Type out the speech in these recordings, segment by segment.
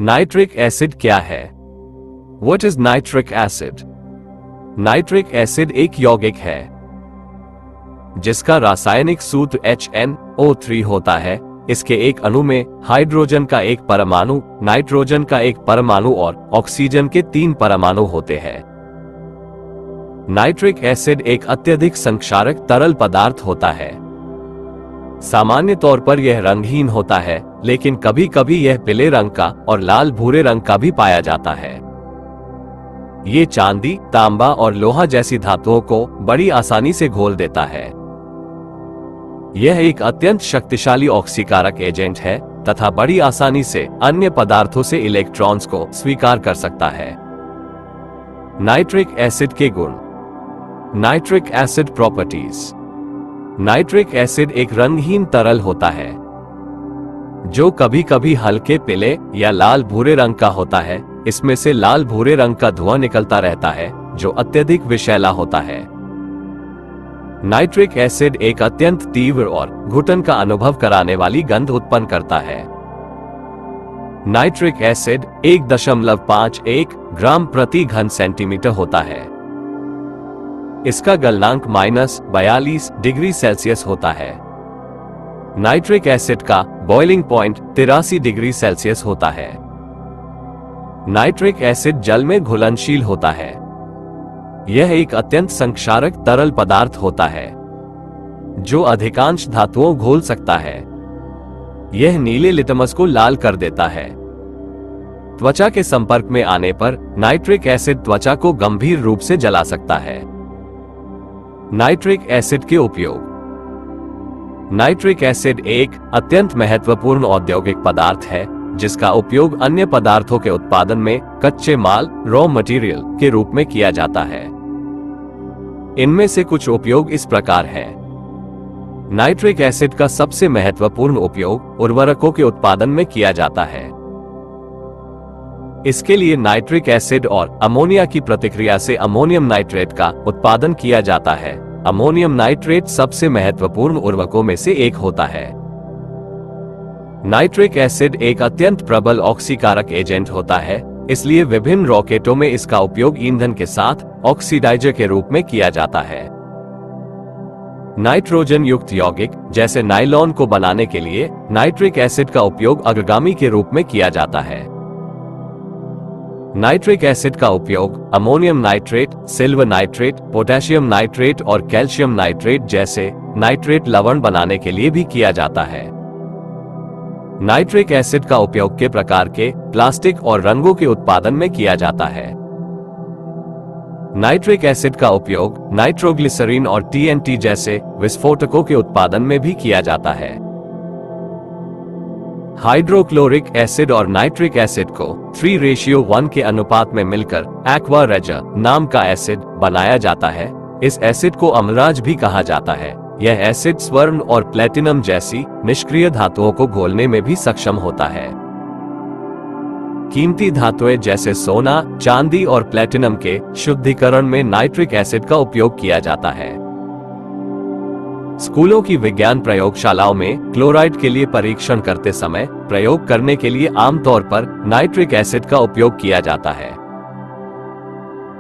Nitric acid क्या है? What is nitric acid? Nitric acid एक यौगिक है जिसका रासायनिक सूत्र HNO3 होता है। इसके एक अणु में हाइड्रोजन का एक परमाणु, नाइट्रोजन का एक परमाणु और ऑक्सीजन के 3 परमाणु होते हैं। नाइट्रिक एसिड एक अत्यधिक संक्षारक तरल पदार्थ होता है। सामान्य तौर पर यह रंगहीन होता है, लेकिन कभी कभी यह पीले रंग का और लाल भूरे रंग का भी पाया जाता है। ये चांदी, तांबा और लोहा जैसी धातुओं को बड़ी आसानी से घोल देता है। यह एक अत्यंत शक्तिशाली ऑक्सीकारक एजेंट है तथा बड़ी आसानी से अन्य पदार्थों से इलेक्ट्रॉन्स को स्वीकार कर सकता है। नाइट्रिक एसिड के गुण। Nitric acid properties. Nitric acid एक रंगहीन तरल होता है जो कभी कभी हल्के पीले या लाल भूरे रंग का होता है। इसमें से लाल भूरे रंग का धुआं निकलता रहता है जो अत्यधिक विषैला होता है। नाइट्रिक एसिड एक अत्यंत तीव्र और घुटन का अनुभव कराने वाली गंध उत्पन्न करता है। नाइट्रिक एसिड 1.51 ग्राम प्रति घन सेंटीमीटर होता है। इसका गलनांक -42 डिग्री सेल्सियस होता है। नाइट्रिक एसिड का बॉइलिंग पॉइंट 83 डिग्री सेल्सियस होता है। नाइट्रिक एसिड जल में घुलनशील होता है। यह एक अत्यंत संक्षारक तरल पदार्थ होता है जो अधिकांश धातुओं घोल सकता है। यह नीले लिटमस को लाल कर देता है। त्वचा के संपर्क में आने पर नाइट्रिक एसिड त्वचा को गंभीर रूप से जला सकता है। नाइट्रिक एसिड के उपयोग। नाइट्रिक एसिड एक अत्यंत महत्वपूर्ण औद्योगिक पदार्थ है जिसका उपयोग अन्य पदार्थों के उत्पादन में कच्चे माल, रॉ मटेरियल के रूप में किया जाता है। इनमें से कुछ उपयोग इस प्रकार हैं। नाइट्रिक एसिड का सबसे महत्वपूर्ण उपयोग उर्वरकों के उत्पादन में किया जाता है। इसके लिए नाइट्रिक एसिड और अमोनिया की प्रतिक्रिया से अमोनियम नाइट्रेट का उत्पादन किया जाता है। अमोनियम नाइट्रेट सबसे महत्वपूर्ण उर्वरकों में से एक होता है। नाइट्रिक एसिड एक अत्यंत प्रबल ऑक्सीकारक एजेंट होता है, इसलिए विभिन्न रॉकेटों में इसका उपयोग ईंधन के साथ ऑक्सीडाइजर के रूप में किया जाता है। नाइट्रोजन युक्त यौगिक जैसे नायलॉन को बनाने के लिए नाइट्रिक एसिड का उपयोग अग्रगामी के रूप में किया जाता है। नाइट्रिक एसिड का उपयोग ammonium nitrate, silver nitrate, potassium nitrate और कैल्शियम नाइट्रेट जैसे नाइट्रेट लवण बनाने के लिए भी किया जाता है। नाइट्रिक एसिड का उपयोग के प्रकार के प्लास्टिक और रंगों के उत्पादन में किया जाता है। नाइट्रिक एसिड का उपयोग नाइट्रोग्लिसरीन और TNT जैसे विस्फोटकों के उत्पादन में भी किया जाता है। हाइड्रोक्लोरिक एसिड और नाइट्रिक एसिड को 3:1 के अनुपात में मिलकर एक्वा रेजा नाम का एसिड बनाया जाता है। इस एसिड को अम्लराज भी कहा जाता है। यह एसिड स्वर्ण और प्लेटिनम जैसी निष्क्रिय धातुओं को घोलने में भी सक्षम होता है। कीमती धातुएं जैसे सोना, चांदी और प्लेटिनम के शुद्धिकरण में नाइट्रिक एसिड का उपयोग किया जाता है। स्कूलों की विज्ञान प्रयोगशालाओं में क्लोराइड के लिए परीक्षण करते समय प्रयोग करने के लिए आमतौर पर नाइट्रिक एसिड का उपयोग किया जाता है।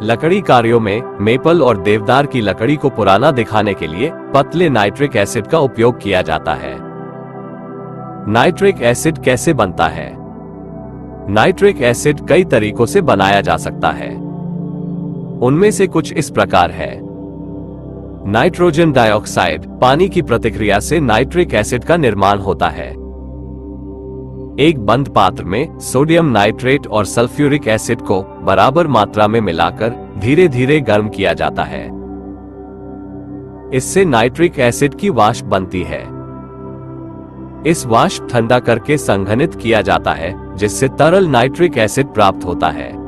लकड़ी कार्यों में मेपल और देवदार की लकड़ी को पुराना दिखाने के लिए पतले नाइट्रिक एसिड का उपयोग किया जाता है। नाइट्रिक एसिड कैसे बनता है? नाइट्रिक एसिड कई तरीकों से बनाया जा सकता है। उनमें से कुछ इस प्रकार है। नाइट्रोजन डाइऑक्साइड पानी की प्रतिक्रिया से नाइट्रिक एसिड का निर्माण होता है। एक बंद पात्र में सोडियम नाइट्रेट और सल्फ्यूरिक एसिड को बराबर मात्रा में मिलाकर धीरे धीरे गर्म किया जाता है। इससे नाइट्रिक एसिड की वाष्प बनती है। इस वाष्प ठंडा करके संघनित किया जाता है जिससे तरल नाइट्रिक एसिड प्राप्त होता है।